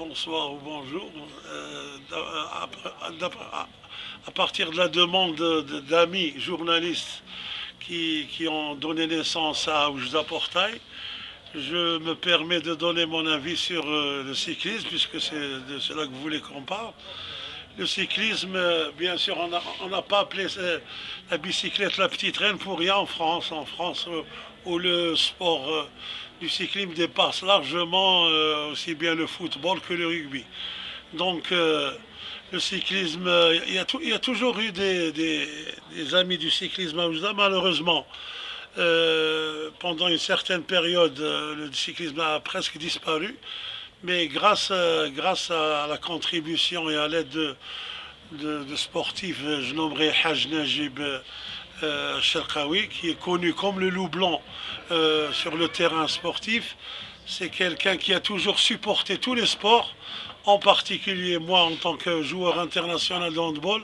bonsoir ou bonjour. À partir de la demande d'amis journalistes qui ont donné naissance à Oujda Portail, je me permets de donner mon avis sur le cyclisme, puisque c'est de cela que vous voulez qu'on parle. Le cyclisme, bien sûr, on n'a pas appelé la bicyclette la petite reine pour rien en France. En France, où le sport du cyclisme dépasse largement aussi bien le football que le rugby. Donc, le cyclisme, il y a toujours eu des amis du cyclisme à Oujda, malheureusement. Pendant une certaine période, le cyclisme a presque disparu. Mais grâce à la contribution et à l'aide de sportifs, je nommerai Haj Najib Cherkaoui, qui est connu comme le loup blanc sur le terrain sportif. C'est quelqu'un qui a toujours supporté tous les sports, en particulier moi en tant que joueur international de handball.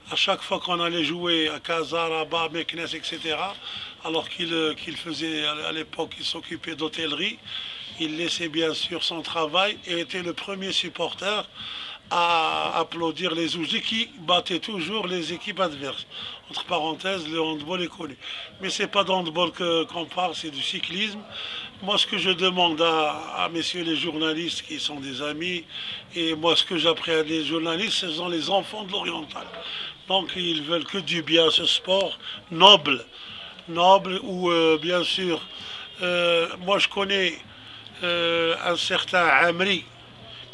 À chaque fois qu'on allait jouer à Casa, Rabat, Meknes, etc., alors qu'il faisait à l'époque, il s'occupait d'hôtellerie, il laissait bien sûr son travail et était le premier supporter à applaudir les Oujis qui battaient toujours les équipes adverses. Entre parenthèses, le handball est connu. Mais c'est pas de handball qu'on parle, c'est du cyclisme. Moi, ce que je demande à messieurs les journalistes qui sont des amis, et moi, ce que j'apprécie des journalistes, ce sont les enfants de l'Oriental. Donc, ils veulent que du bien à ce sport noble, où, bien sûr, moi, je connais un certain Amri,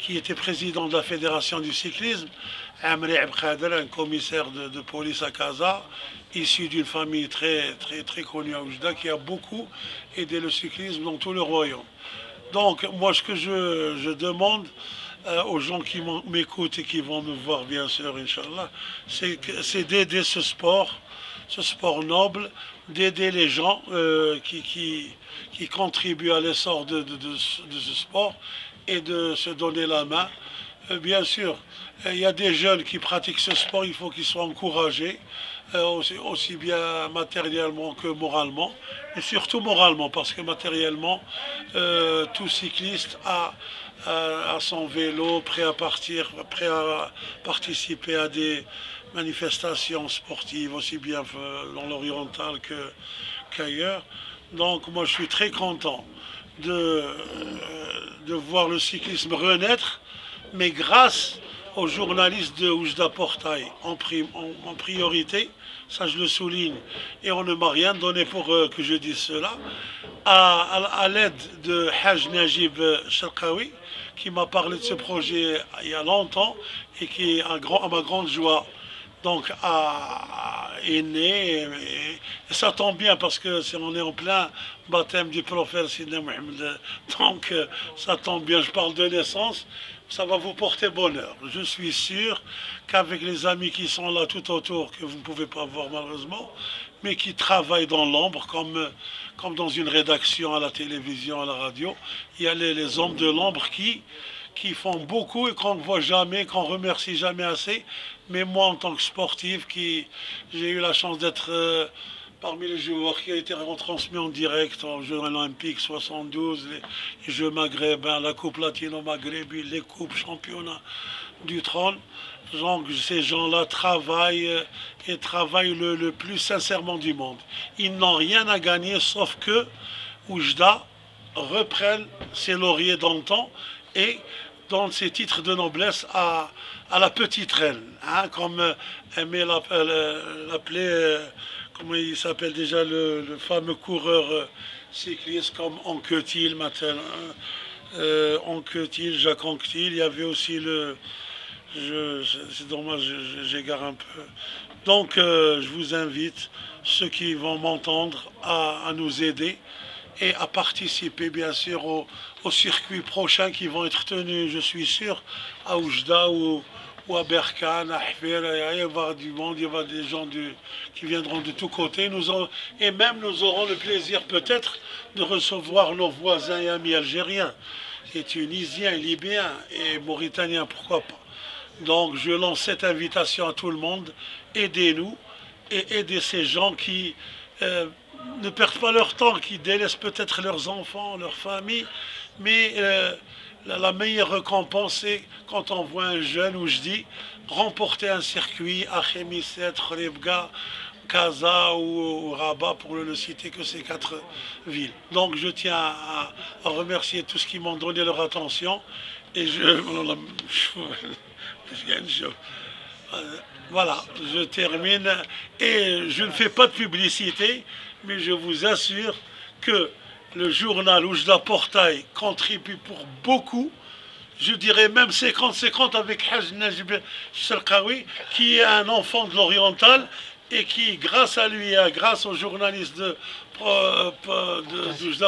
qui était président de la fédération du cyclisme, Amri Abkhader, un commissaire de police à Casa, issu d'une famille très connue à Oujda, qui a beaucoup aidé le cyclisme dans tout le royaume. Donc, moi, ce que je demande aux gens qui m'écoutent et qui vont me voir, bien sûr, Inch'Allah, c'est d'aider ce sport noble, d'aider les gens qui contribuent à l'essor de ce sport et de se donner la main. Bien sûr, il y a des jeunes qui pratiquent ce sport, il faut qu'ils soient encouragés, aussi bien matériellement que moralement, et surtout moralement, parce que matériellement, tout cycliste a son vélo, prêt à partir, prêt à participer à des manifestations sportives, aussi bien dans l'oriental qu'ailleurs. Donc moi je suis très content de, de voir le cyclisme renaître, mais grâce aux journalistes de Oujda Portail en priorité, ça je le souligne, et on ne m'a rien donné pour que je dise cela, à l'aide de Haj Najib Cherkaoui, qui m'a parlé de ce projet il y a longtemps et qui, à ma grande joie, donc est né. Et ça tombe bien parce que on est en plein baptême du prophète Sidna Mohamed. Donc ça tombe bien, je parle de naissance, ça va vous porter bonheur. Je suis sûr qu'avec les amis qui sont là tout autour, que vous ne pouvez pas voir malheureusement, mais qui travaillent dans l'ombre, comme dans une rédaction à la télévision, à la radio, il y a les hommes de l'ombre qui font beaucoup et qu'on ne voit jamais, qu'on remercie jamais assez. Mais moi, en tant que sportif, j'ai eu la chance d'être parmi les joueurs qui a été retransmis en direct aux Jeux Olympiques 72, les Jeux maghrébins, la Coupe latino-maghrébine, les Coupes championnats du trône. Donc ces gens-là travaillent et travaillent le plus sincèrement du monde. Ils n'ont rien à gagner sauf que Oujda reprenne ses lauriers d'antan et donne ses titres de noblesse à la petite reine, hein, comme aimait l'appeler, comment il s'appelle déjà, le fameux coureur cycliste comme Anquetil, maintenant, Anquetil, Jacques Anquetil, il y avait aussi c'est dommage, j'égare un peu. Donc je vous invite, ceux qui vont m'entendre, à nous aider et à participer bien sûr aux circuits prochains qui vont être tenus, je suis sûr, à Oujda ou à Berkane, à Hfir. Il va y avoir du monde, il y aura des gens qui viendront de tous côtés. Et même nous aurons le plaisir peut-être de recevoir nos voisins et amis algériens, et tunisiens, et libyens et mauritaniens, pourquoi pas. Donc je lance cette invitation à tout le monde, aidez-nous et aidez ces gens qui ne perdent pas leur temps, qui délaissent peut-être leurs enfants, leurs familles, mais la meilleure récompense, c'est quand on voit un jeune, où je dis, remporter un circuit à Khemisset, Khribga, Casa ou Rabat, pour ne citer que ces quatre villes. Donc je tiens à remercier tous ceux qui m'ont donné leur attention. Et voilà, je termine. Et je ne fais pas de publicité, mais je vous assure que le journal Oujda Portail contribue pour beaucoup. Je dirais même 50-50 avec Haj Najib Sharqawi, qui est un enfant de l'Oriental et qui, grâce à lui, grâce aux journalistes de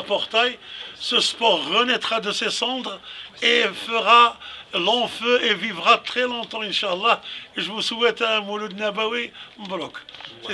Portail, ce sport renaîtra de ses cendres et fera long feu et vivra très longtemps, Inch'Allah. Et je vous souhaite un Mouloud Nabawi Mbrok.